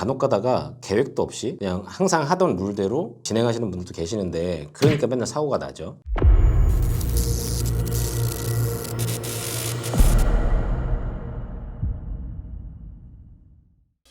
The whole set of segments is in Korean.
간혹 가다가 계획도 없이 그냥 항상 하던 룰대로 진행하시는 분들도 계시는데, 그러니까 맨날 사고가 나죠.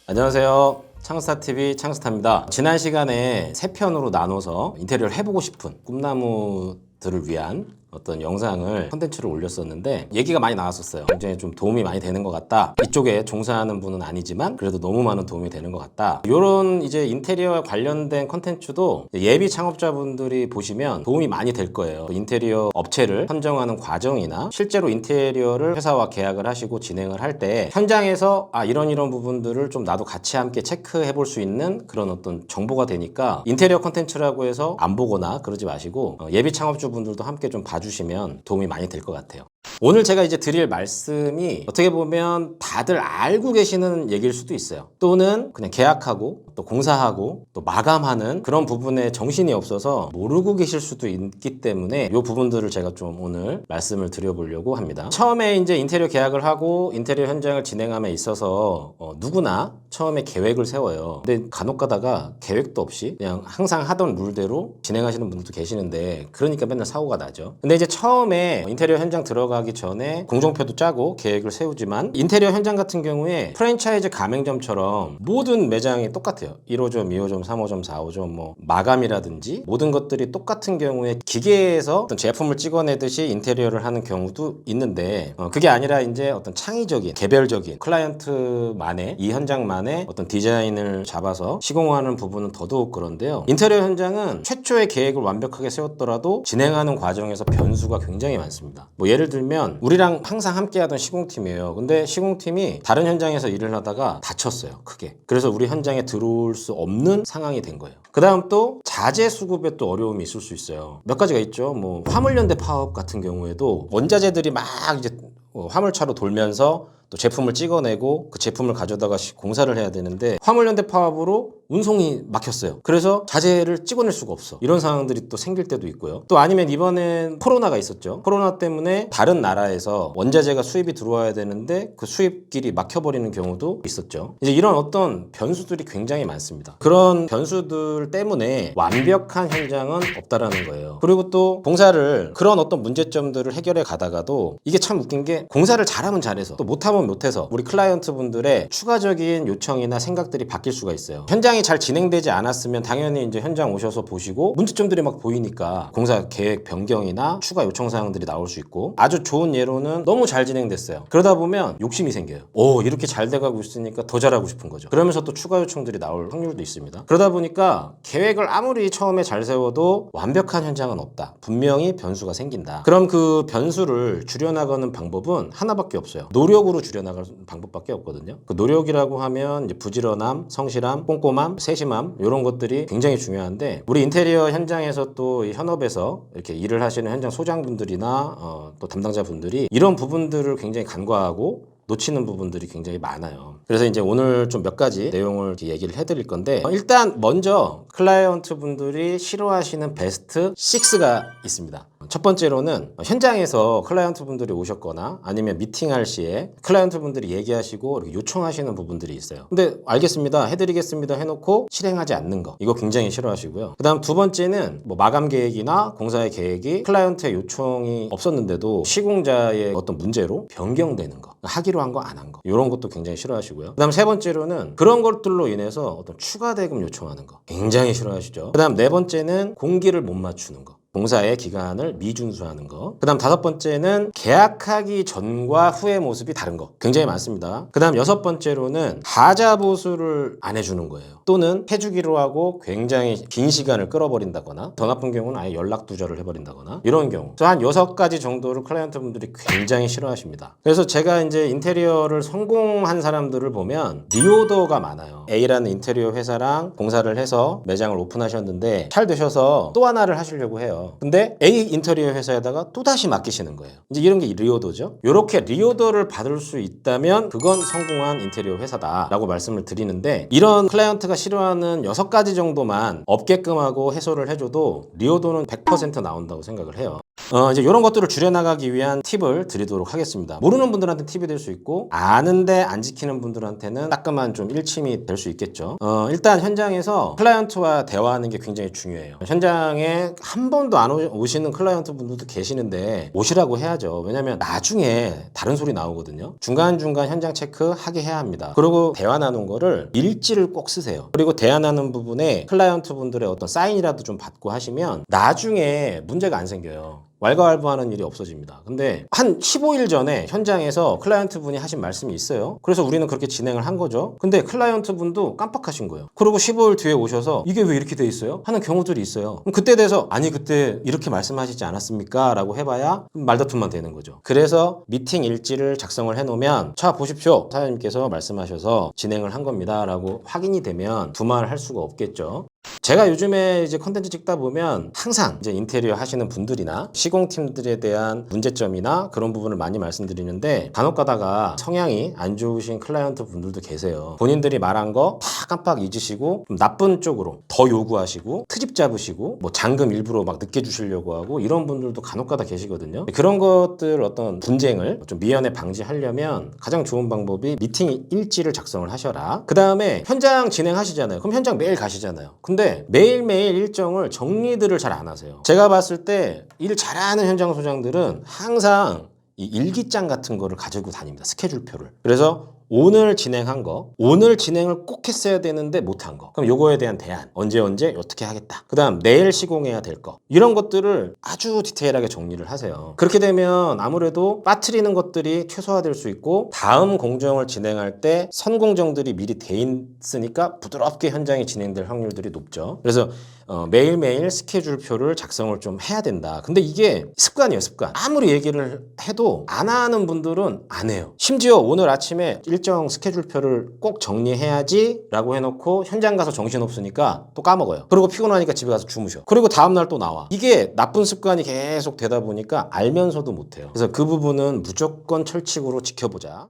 안녕하세요. 창스타TV 창스타입니다. 지난 시간에 세 편으로 나눠서 인테리어를 해보고 싶은 꿈나무들을 위한 어떤 영상을 콘텐츠를 올렸었는데 얘기가 많이 나왔었어요. 굉장히 좀 도움이 많이 되는 것 같다. 이쪽에 종사하는 분은 아니지만 그래도 너무 많은 도움이 되는 것 같다. 이런 이제 인테리어 관련된 콘텐츠도 예비 창업자분들이 보시면 도움이 많이 될 거예요. 인테리어 업체를 선정하는 과정이나 실제로 인테리어를 회사와 계약을 하시고 진행을 할 때 현장에서 이런 부분들을 좀 나도 같이 함께 체크해 볼 수 있는 그런 어떤 정보가 되니까, 인테리어 콘텐츠라고 해서 안 보거나 그러지 마시고 예비 창업주분들도 함께 좀 봐주시면 도움이 많이 될 것 같아요. 오늘 제가 이제 드릴 말씀이 어떻게 보면 다들 알고 계시는 얘기일 수도 있어요. 또는 그냥 계약하고 또 공사하고 또 마감하는 그런 부분에 정신이 없어서 모르고 계실 수도 있기 때문에 이 부분들을 제가 좀 오늘 말씀을 드려보려고 합니다. 처음에 이제 인테리어 계약을 하고 인테리어 현장을 진행함에 있어서 누구나 처음에 계획을 세워요. 근데 간혹 가다가 계획도 없이 그냥 항상 하던 룰대로 진행하시는 분들도 계시는데, 그러니까 맨날 사고가 나죠. 근데 이제 처음에 인테리어 현장 들어가기 전에 공정표도 짜고 계획을 세우지만, 인테리어 현장 같은 경우에 프랜차이즈 가맹점처럼 모든 매장이 똑같아요. 1호점, 2호점, 3호점, 4호점, 뭐 마감이라든지 모든 것들이 똑같은 경우에 기계에서 어떤 제품을 찍어내듯이 인테리어를 하는 경우도 있는데, 그게 아니라 이제 어떤 창의적인 개별적인 클라이언트만의, 이 현장만의 어떤 디자인을 잡아서 시공하는 부분은 더더욱 그런데요. 인테리어 현장은 최초의 계획을 완벽하게 세웠더라도 진행하는 과정에서 변수가 굉장히 많습니다. 뭐 예를 들면 우리랑 항상 함께 하던 시공팀이에요. 근데 시공팀이 다른 현장에서 일을 하다가 다쳤어요, 크게. 그래서 우리 현장에 들어올 수 없는 상황이 된 거예요. 그 다음 또 자재 수급에 또 어려움이 있을 수 있어요. 몇 가지가 있죠. 뭐 화물연대 파업 같은 경우에도 원자재들이 막 이제 화물차로 돌면서 또 제품을 찍어내고 그 제품을 가져다가 공사를 해야 되는데, 화물연대 파업으로 운송이 막혔어요. 그래서 자재를 찍어낼 수가 없어. 이런 상황들이 또 생길 때도 있고요. 또 아니면 이번엔 코로나가 있었죠. 코로나 때문에 다른 나라에서 원자재가 수입이 들어와야 되는데 그 수입길이 막혀버리는 경우도 있었죠. 이제 이런 어떤 변수들이 굉장히 많습니다. 그런 변수들 때문에 완벽한 현장은 없다라는 거예요. 그리고 또 공사를, 그런 어떤 문제점들을 해결해 가다가도 이게 참 웃긴 게, 공사를 잘하면 잘해서 또 못하면 못해서 우리 클라이언트 분들의 추가적인 요청이나 생각들이 바뀔 수가 있어요. 현장이 잘 진행되지 않았으면 당연히 이제 현장 오셔서 보시고 문제점들이 막 보이니까 공사 계획 변경이나 추가 요청 사항들이 나올 수 있고, 아주 좋은 예로는 너무 잘 진행됐어요. 그러다 보면 욕심이 생겨요. 이렇게 잘 돼가고 있으니까 더 잘하고 싶은 거죠. 그러면서 또 추가 요청들이 나올 확률도 있습니다. 그러다 보니까 계획을 아무리 처음에 잘 세워도 완벽한 현장은 없다. 분명히 변수가 생긴다. 그럼 그 변수를 줄여나가는 방법은 하나밖에 없어요. 노력으로 줄여나갈 방법밖에 없거든요. 그 노력이라고 하면 이제 부지런함, 성실함, 꼼꼼함, 세심함, 이런 것들이 굉장히 중요한데, 우리 인테리어 현장에서 또 이 현업에서 이렇게 일을 하시는 현장 소장분들이나 또 담당자분들이 이런 부분들을 굉장히 간과하고 놓치는 부분들이 굉장히 많아요. 그래서 이제 오늘 좀 몇 가지 내용을 얘기를 해드릴 건데, 일단 먼저 클라이언트 분들이 싫어하시는 베스트 6가 있습니다. 첫 번째로는 현장에서 클라이언트 분들이 오셨거나 아니면 미팅할 시에 클라이언트 분들이 얘기하시고 이렇게 요청하시는 부분들이 있어요. 근데 알겠습니다, 해드리겠습니다 해놓고 실행하지 않는 거, 이거 굉장히 싫어하시고요. 그 다음 두 번째는 뭐 마감 계획이나 공사의 계획이 클라이언트의 요청이 없었는데도 시공자의 어떤 문제로 변경되는 거, 하기로 한 거 안 한 거, 이런 것도 굉장히 싫어하시고요. 그 다음 세 번째로는 그런 것들로 인해서 어떤 추가 대금 요청하는 거 굉장히 싫어하시죠. 그 다음 네 번째는 공기를 못 맞추는 거, 공사의 기간을 미준수하는 거. 그 다음 다섯 번째는 계약하기 전과 후의 모습이 다른 거, 굉장히 많습니다. 그 다음 여섯 번째로는 하자 보수를 안 해주는 거예요. 또는 해주기로 하고 굉장히 긴 시간을 끌어버린다거나, 더 나쁜 경우는 아예 연락 두절을 해버린다거나, 이런 경우. 그래서 한 6가지 정도를 클라이언트 분들이 굉장히 싫어하십니다. 그래서 제가 이제 인테리어를 성공한 사람들을 보면 리오더가 많아요. A라는 인테리어 회사랑 공사를 해서 매장을 오픈하셨는데 잘 되셔서 또 하나를 하시려고 해요. 근데 A 인테리어 회사에다가 또다시 맡기시는 거예요. 이제 이런 게 리오더죠. 이렇게 리오더를 받을 수 있다면 그건 성공한 인테리어 회사다라고 말씀을 드리는데, 이런 클라이언트가 싫어하는 6가지 정도만 없게끔 하고 해소를 해줘도 리오더는 100% 나온다고 생각을 해요. 이제 이런 것들을 줄여나가기 위한 팁을 드리도록 하겠습니다. 모르는 분들한테 팁이 될 수 있고 아는데 안 지키는 분들한테는 따끔한 좀 일침이 될 수 있겠죠. 일단 현장에서 클라이언트와 대화하는 게 굉장히 중요해요. 현장에 한 번도 안 오시는 클라이언트 분들도 계시는데 오시라고 해야죠. 왜냐면 나중에 다른 소리 나오거든요. 중간중간 현장 체크하게 해야 합니다. 그리고 대화 나눈 거를 일지를 꼭 쓰세요. 그리고 대화 나눈 부분에 클라이언트 분들의 어떤 사인이라도 좀 받고 하시면 나중에 문제가 안 생겨요. 왈가왈부하는 일이 없어집니다. 근데 한 15일 전에 현장에서 클라이언트 분이 하신 말씀이 있어요. 그래서 우리는 그렇게 진행을 한 거죠. 근데 클라이언트 분도 깜빡하신 거예요. 그리고 15일 뒤에 오셔서 이게 왜 이렇게 돼 있어요? 하는 경우들이 있어요. 그럼 그때 돼서 아니 그때 이렇게 말씀하시지 않았습니까? 라고 해봐야 말다툼만 되는 거죠. 그래서 미팅 일지를 작성을 해놓으면 자 보십시오. 사장님께서 말씀하셔서 진행을 한 겁니다. 라고 확인이 되면 두말할 수가 없겠죠. 제가 요즘에 이제 컨텐츠 찍다 보면 항상 이제 인테리어 하시는 분들이나 시공팀들에 대한 문제점이나 그런 부분을 많이 말씀드리는데 간혹 가다가 성향이 안 좋으신 클라이언트 분들도 계세요. 본인들이 말한 거 다 깜빡 잊으시고 좀 나쁜 쪽으로 더 요구하시고 트집 잡으시고 뭐 잔금 일부러 막 늦게 주시려고 하고 이런 분들도 간혹 가다 계시거든요. 그런 것들 어떤 분쟁을 좀 미연에 방지하려면 가장 좋은 방법이 미팅 일지를 작성을 하셔라. 그 다음에 현장 진행하시잖아요. 그럼 현장 매일 가시잖아요. 근데 매일매일 일정을 정리들을 잘 안 하세요. 제가 봤을 때 일 잘하는 현장 소장들은 항상 이 일기장 같은 거를 가지고 다닙니다. 스케줄표를. 그래서 오늘 진행한 거, 오늘 진행을 꼭 했어야 되는데 못한 거. 그럼 요거에 대한 대안, 언제 어떻게 하겠다. 그 다음 내일 시공해야 될 거. 이런 것들을 아주 디테일하게 정리를 하세요. 그렇게 되면 아무래도 빠뜨리는 것들이 최소화될 수 있고 다음 공정을 진행할 때 선공정들이 미리 돼 있으니까 부드럽게 현장이 진행될 확률들이 높죠. 그래서 매일매일 스케줄표를 작성을 좀 해야 된다. 근데 이게 습관이에요, 습관. 아무리 얘기를 해도 안 하는 분들은 안 해요. 심지어 오늘 아침에 일정 스케줄표를 꼭 정리해야지 라고 해놓고 현장 가서 정신없으니까 또 까먹어요. 그리고 피곤하니까 집에 가서 주무셔. 그리고 다음날 또 나와. 이게 나쁜 습관이 계속 되다 보니까 알면서도 못해요. 그래서 그 부분은 무조건 철칙으로 지켜보자.